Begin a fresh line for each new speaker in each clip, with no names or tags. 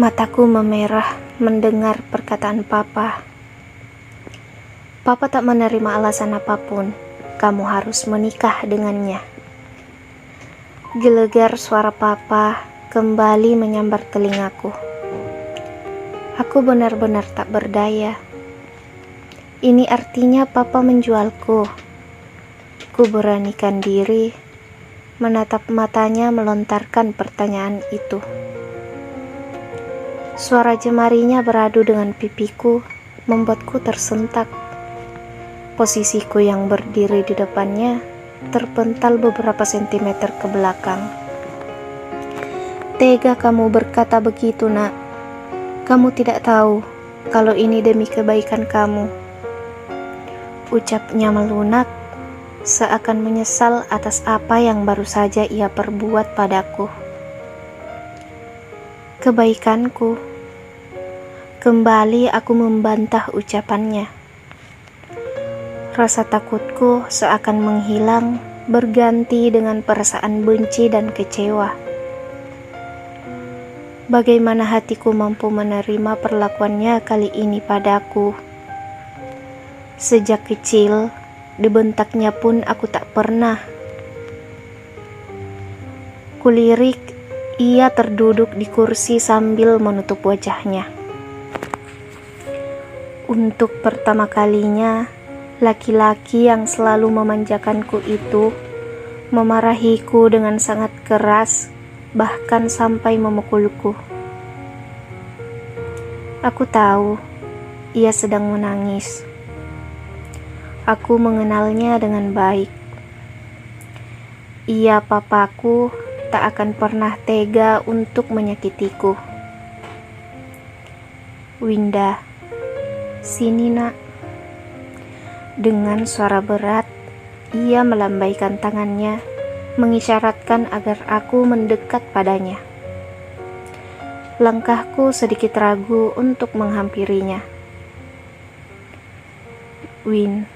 Mataku memerah mendengar perkataan Papa. Papa tak menerima alasan apapun. Kamu harus menikah dengannya. Gelegar suara Papa kembali menyambar telingaku. Aku benar-benar tak berdaya. Ini artinya Papa menjualku. Ku beranikan diri, menatap matanya melontarkan pertanyaan itu. Suara jemarinya beradu dengan pipiku, membuatku tersentak. Posisiku yang berdiri di depannya terpental beberapa sentimeter ke belakang. Tega kamu berkata begitu, Nak. Kamu tidak tahu kalau ini demi kebaikan kamu. Ucapnya melunak, seakan menyesal atas apa yang baru saja ia perbuat padaku. Kebaikanku. Kembali aku membantah ucapannya. Rasa takutku seakan menghilang, berganti dengan perasaan benci dan kecewa. Bagaimana hatiku mampu menerima perlakuannya kali ini padaku? Sejak kecil, dibentaknya pun aku tak pernah. Kulirik, ia terduduk di kursi sambil menutup wajahnya. Untuk pertama kalinya, laki-laki yang selalu memanjakanku itu memarahiku dengan sangat keras, bahkan sampai memukulku. Aku tahu, ia sedang menangis. Aku mengenalnya dengan baik. Ia papaku tak akan pernah tega untuk menyakitiku. Winda, sini nak. Dengan suara berat, ia melambaikan tangannya, mengisyaratkan agar aku mendekat padanya. Langkahku sedikit ragu untuk menghampirinya. Win,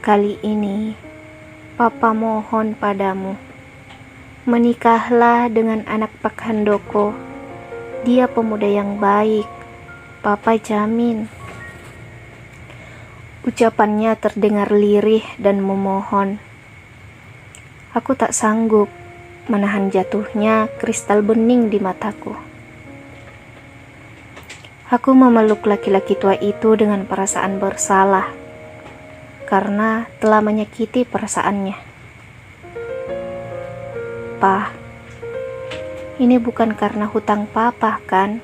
kali ini Papa mohon padamu, menikahlah dengan anak Pak Handoko. Dia pemuda yang baik, Papa jamin. Ucapannya terdengar lirih dan memohon. Aku tak sanggup menahan jatuhnya kristal bening di mataku. Aku memeluk laki-laki tua itu dengan perasaan bersalah karena telah menyakiti perasaannya. Pa, ini bukan karena hutang Papa kan?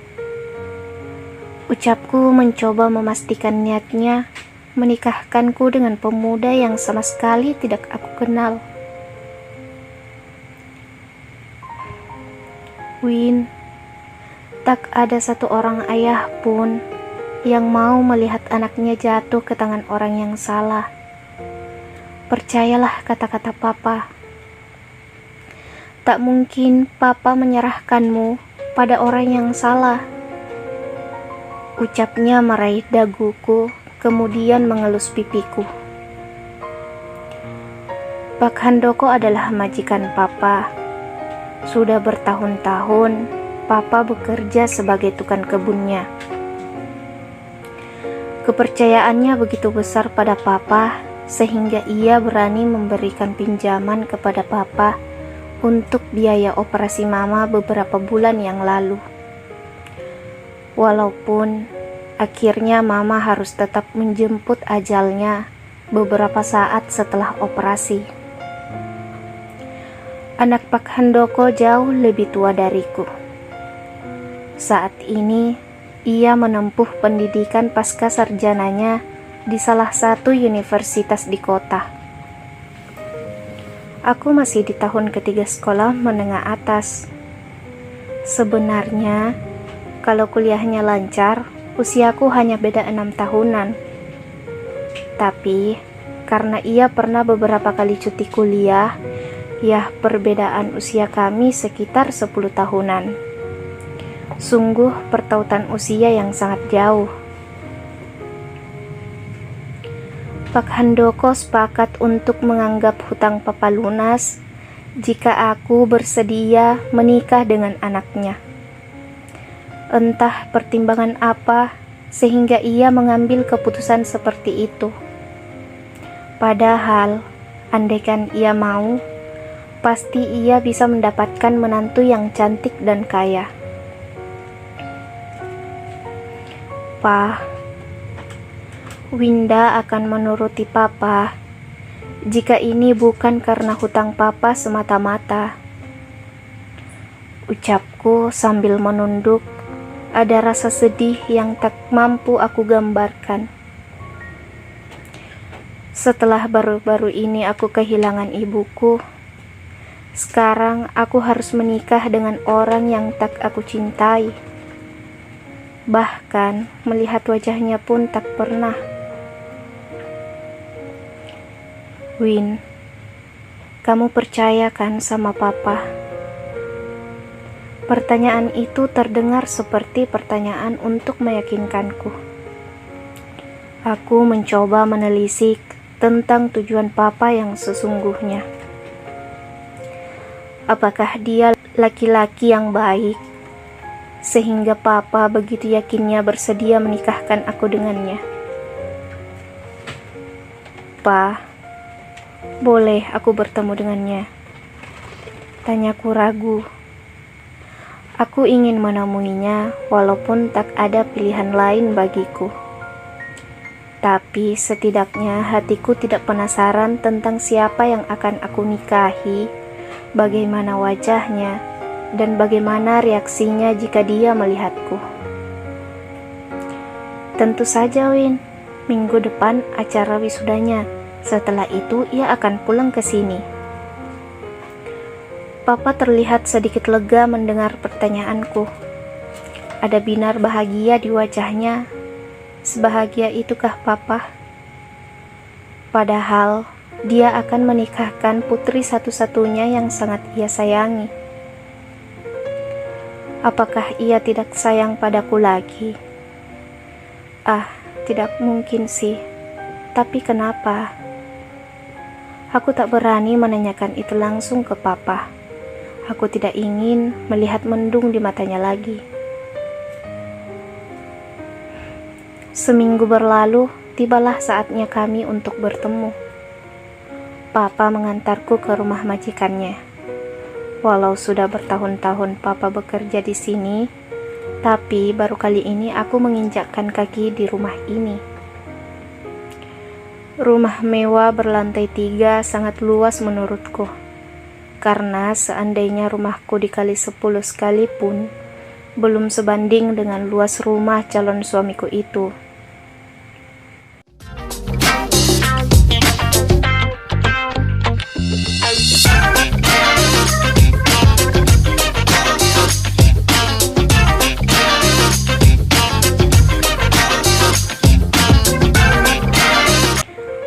Ucapku mencoba memastikan niatnya menikahkanku dengan pemuda yang sama sekali tidak aku kenal. Win, tak ada satu orang ayah pun yang mau melihat anaknya jatuh ke tangan orang yang salah. Percayalah kata-kata Papa. Tak mungkin Papa menyerahkanmu pada orang yang salah. Ucapnya meraih daguku, kemudian mengelus pipiku. Pak Handoko adalah majikan Papa. Sudah bertahun-tahun, Papa bekerja sebagai tukang kebunnya. Kepercayaannya begitu besar pada Papa, sehingga ia berani memberikan pinjaman kepada Papa untuk biaya operasi Mama beberapa bulan yang lalu. Walaupun akhirnya Mama harus tetap menjemput ajalnya beberapa saat setelah operasi. Anak Pak Handoko jauh lebih tua dariku. Saat ini, ia menempuh pendidikan pasca sarjananya di salah satu universitas di kota. Aku masih di tahun ketiga sekolah menengah atas. Sebenarnya, kalau kuliahnya lancar, usiaku hanya beda 6 tahunan. Tapi, karena ia pernah beberapa kali cuti kuliah, ya perbedaan usia kami sekitar 10 tahunan. Sungguh pertautan usia yang sangat jauh. Pak Handoko sepakat untuk menganggap hutang Papa lunas jika aku bersedia menikah dengan anaknya. Entah pertimbangan apa sehingga ia mengambil keputusan seperti itu. Padahal, andaikan ia mau, pasti ia bisa mendapatkan menantu yang cantik dan kaya. Pa, Winda akan menuruti Papa jika ini bukan karena hutang Papa semata-mata. Ucapku sambil menunduk. Ada rasa sedih yang tak mampu aku gambarkan. Setelah baru-baru ini aku kehilangan ibuku, sekarang aku harus menikah dengan orang yang tak aku cintai. Bahkan melihat wajahnya pun tak pernah. Win, kamu percaya kan sama Papa? Pertanyaan itu terdengar seperti pertanyaan untuk meyakinkanku. Aku mencoba menelisik tentang tujuan Papa yang sesungguhnya. Apakah dia laki-laki yang baik, sehingga Papa begitu yakinnya bersedia menikahkan aku dengannya? Pa, boleh aku bertemu dengannya? Tanyaku ragu. Aku ingin menemuinya walaupun tak ada pilihan lain bagiku. Tapi setidaknya hatiku tidak penasaran tentang siapa yang akan aku nikahi, bagaimana wajahnya, dan bagaimana reaksinya jika dia melihatku. Tentu saja, Win, minggu depan acara wisudanya. Setelah itu ia akan pulang ke sini. Papa terlihat sedikit lega mendengar pertanyaanku. Ada binar bahagia di wajahnya. Sebahagia itukah Papa? Padahal dia akan menikahkan putri satu-satunya yang sangat ia sayangi. Apakah ia tidak sayang padaku lagi? Tidak mungkin sih. Tapi kenapa? Aku tak berani menanyakan itu langsung ke Papa. Aku tidak ingin melihat mendung di matanya lagi. Seminggu berlalu, tibalah saatnya kami untuk bertemu. Papa mengantarku ke rumah majikannya. Walau sudah bertahun-tahun Papa bekerja di sini, tapi baru kali ini aku menginjakkan kaki di rumah ini. Rumah mewah berlantai 3 sangat luas menurutku. Karena seandainya rumahku dikali 10 sekalipun, belum sebanding dengan luas rumah calon suamiku itu.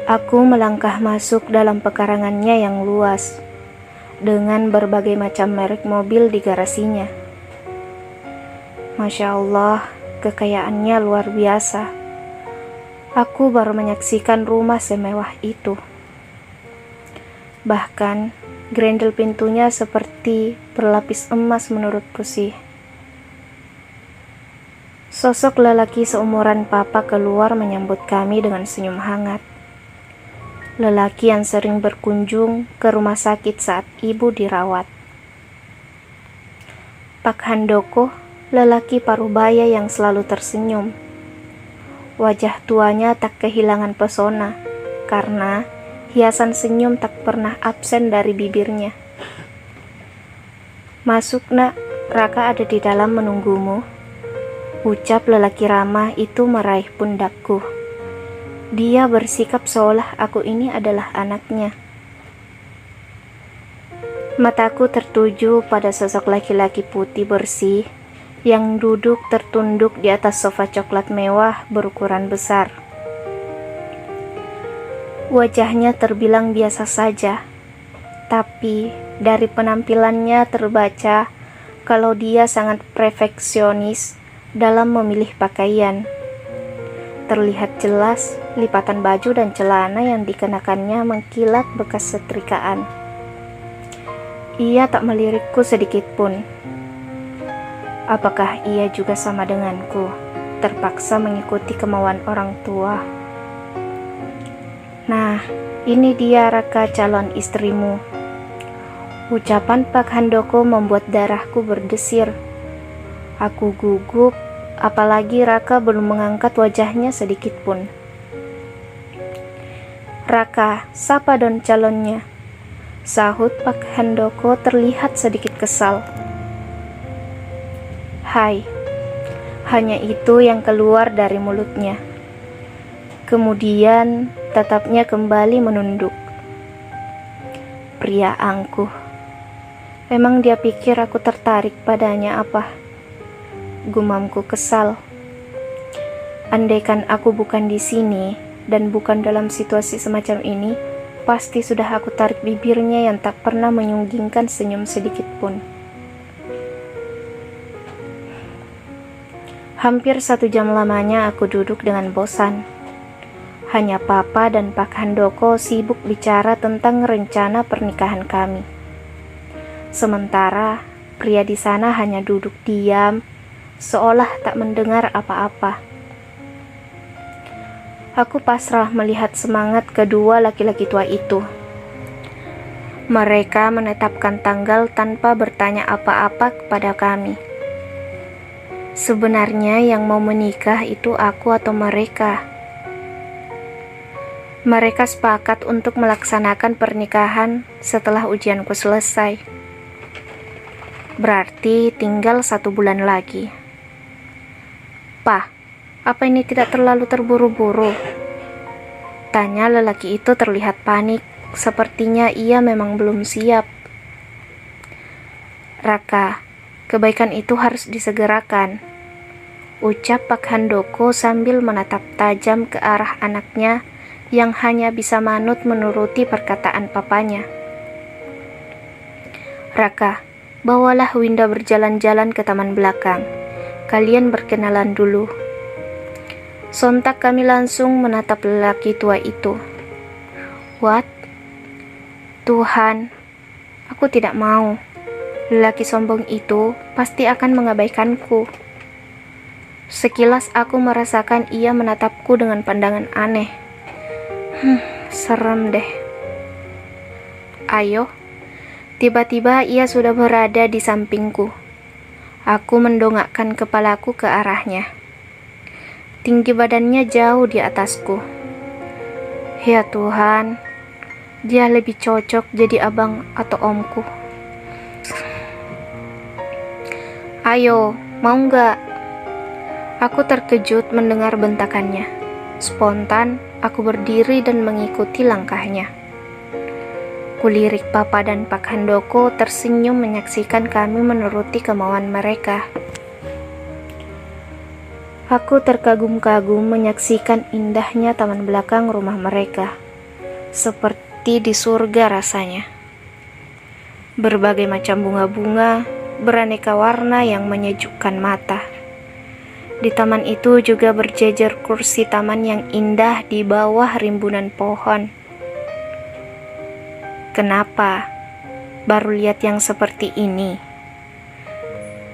Aku melangkah masuk dalam pekarangannya yang luas, dengan berbagai macam merek mobil di garasinya. Masya Allah, kekayaannya luar biasa. Aku baru menyaksikan rumah semewah itu. Bahkan, grendel pintunya seperti berlapis emas menurutku sih. Sosok lelaki seumuran Papa keluar menyambut kami dengan senyum hangat. Lelaki yang sering berkunjung ke rumah sakit saat ibu dirawat. Pak Handoko, lelaki parubaya yang selalu tersenyum. Wajah tuanya tak kehilangan pesona, karena hiasan senyum tak pernah absen dari bibirnya. Masuk nak, Raka ada di dalam menunggumu. Ucap lelaki ramah itu meraih pundakku. Dia bersikap seolah aku ini adalah anaknya. Mataku tertuju pada sosok laki-laki putih bersih yang duduk tertunduk di atas sofa coklat mewah berukuran besar. Wajahnya terbilang biasa saja, tapi dari penampilannya terbaca kalau dia sangat perfeksionis dalam memilih pakaian. Terlihat jelas lipatan baju dan celana yang dikenakannya mengkilat bekas setrikaan. Ia tak melirikku sedikit pun. Apakah ia juga sama denganku, terpaksa mengikuti kemauan orang tua? Nah, ini dia Raka calon istrimu. Ucapan Pak Handoko membuat darahku berdesir. Aku gugup, apalagi Raka belum mengangkat wajahnya sedikit pun. Raka, sapa don calonnya, sahut Pak Handoko terlihat sedikit kesal. Hai, hanya itu yang keluar dari mulutnya. Kemudian tatapnya kembali menunduk. Pria angkuh. Memang dia pikir aku tertarik padanya apa? Gumamku kesal. Andaikan aku bukan di sini dan bukan dalam situasi semacam ini, pasti sudah aku tarik bibirnya yang tak pernah menyunggingkan senyum sedikit pun. Hampir 1 jam lamanya aku duduk dengan bosan. Hanya Papa dan Pak Handoko sibuk bicara tentang rencana pernikahan kami. Sementara pria di sana hanya duduk diam, seolah tak mendengar apa-apa. Aku pasrah melihat semangat kedua laki-laki tua itu. Mereka menetapkan tanggal tanpa bertanya apa-apa kepada kami. Sebenarnya yang mau menikah itu aku atau mereka. Mereka sepakat untuk melaksanakan pernikahan setelah ujianku selesai. Berarti tinggal 1 bulan lagi. Pak, apa ini tidak terlalu terburu-buru? Tanya lelaki itu terlihat panik, sepertinya ia memang belum siap. Raka, kebaikan itu harus disegerakan, ucap Pak Handoko sambil menatap tajam ke arah anaknya yang hanya bisa manut menuruti perkataan papanya. Raka, bawalah Winda berjalan-jalan ke taman belakang. Kalian berkenalan dulu. Sontak kami langsung menatap lelaki tua itu. What? Tuhan, aku tidak mau. Lelaki sombong itu pasti akan mengabaikanku. Sekilas aku merasakan ia menatapku dengan pandangan aneh. Serem deh. Ayo. Tiba-tiba ia sudah berada di sampingku. Aku mendongakkan kepalaku ke arahnya. Tinggi badannya jauh di atasku. Ya Tuhan, dia lebih cocok jadi abang atau omku. Ayo, mau nggak? Aku terkejut mendengar bentakannya. Spontan, aku berdiri dan mengikuti langkahnya. Kulirik Papa dan Pak Handoko tersenyum menyaksikan kami menuruti kemauan mereka. Aku terkagum-kagum menyaksikan indahnya taman belakang rumah mereka. Seperti di surga rasanya. Berbagai macam bunga-bunga, beraneka warna yang menyejukkan mata. Di taman itu juga berjejer kursi taman yang indah di bawah rimbunan pohon. Kenapa? Baru lihat yang seperti ini.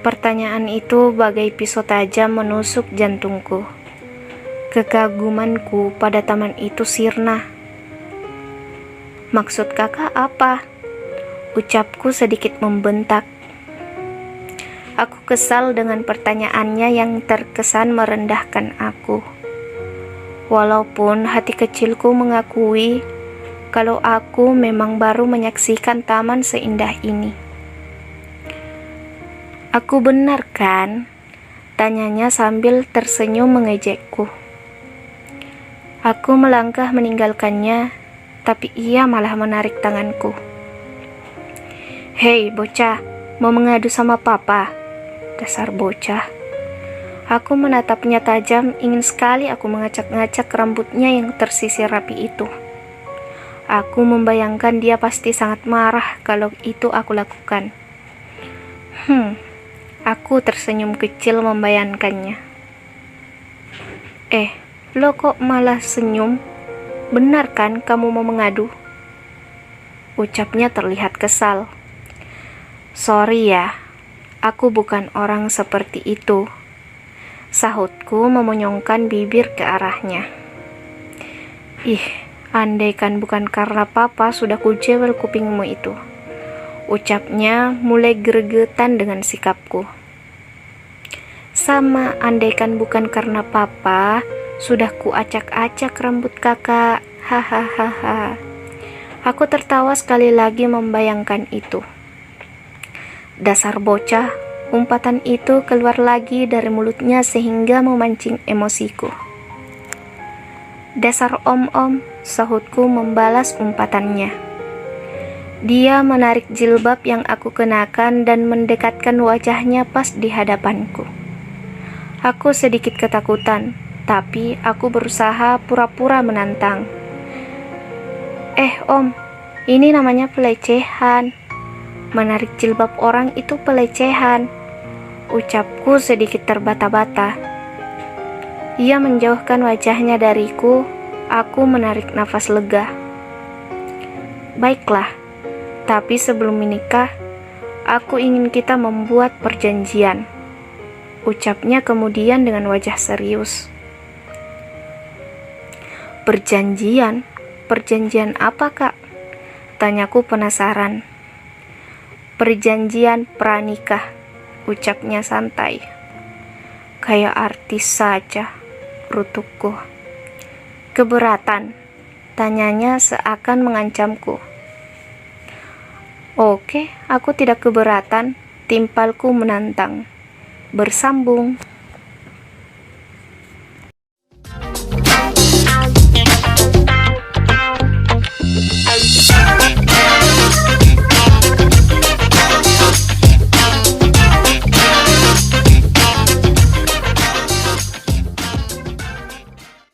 Pertanyaan itu bagai pisau tajam menusuk jantungku. Kekagumanku pada taman itu sirna. Maksud kakak apa? Ucapku sedikit membentak. Aku kesal dengan pertanyaannya yang terkesan merendahkan aku. Walaupun hati kecilku mengakui kalau aku memang baru menyaksikan taman seindah ini. Aku benar kan? Tanyanya sambil tersenyum mengejekku. Aku melangkah meninggalkannya, tapi ia malah menarik tanganku. Hei bocah, mau mengadu sama papa? Dasar bocah. Aku menatapnya tajam, ingin sekali aku mengacak-ngacak rambutnya yang tersisir rapi itu. Aku membayangkan dia pasti sangat marah kalau itu aku lakukan. Aku tersenyum kecil membayangkannya. Lo kok malah senyum? Benar kan kamu mau mengadu? Ucapnya terlihat kesal. Sorry ya, Aku bukan orang seperti itu, sahutku memonyongkan bibir ke arahnya. Ih, andaikan bukan karena papa sudah kujewel kupingmu itu. Ucapnya mulai gregetan dengan sikapku. Sama, andaikan bukan karena papa sudah kuacak-acak rambut kakak. Hahaha. Aku tertawa sekali lagi membayangkan itu. Dasar bocah, umpatan itu keluar lagi dari mulutnya sehingga memancing emosiku. Dasar om-om, sahutku membalas umpatannya. Dia menarik jilbab yang aku kenakan dan mendekatkan wajahnya pas di hadapanku. Aku sedikit ketakutan, tapi aku berusaha pura-pura menantang. Om, ini namanya pelecehan. Menarik jilbab orang itu pelecehan, ucapku sedikit terbata-bata. Ia menjauhkan wajahnya dariku, aku menarik nafas lega. Baiklah, tapi sebelum menikah, aku ingin kita membuat perjanjian, ucapnya kemudian dengan wajah serius. Perjanjian? Perjanjian apa, Kak? Tanyaku penasaran. Perjanjian pranikah, ucapnya santai. Kayak artis saja, rutukku. Keberatan? Tanyanya seakan mengancamku. Oke, aku tidak keberatan, timpalku menantang. Bersambung.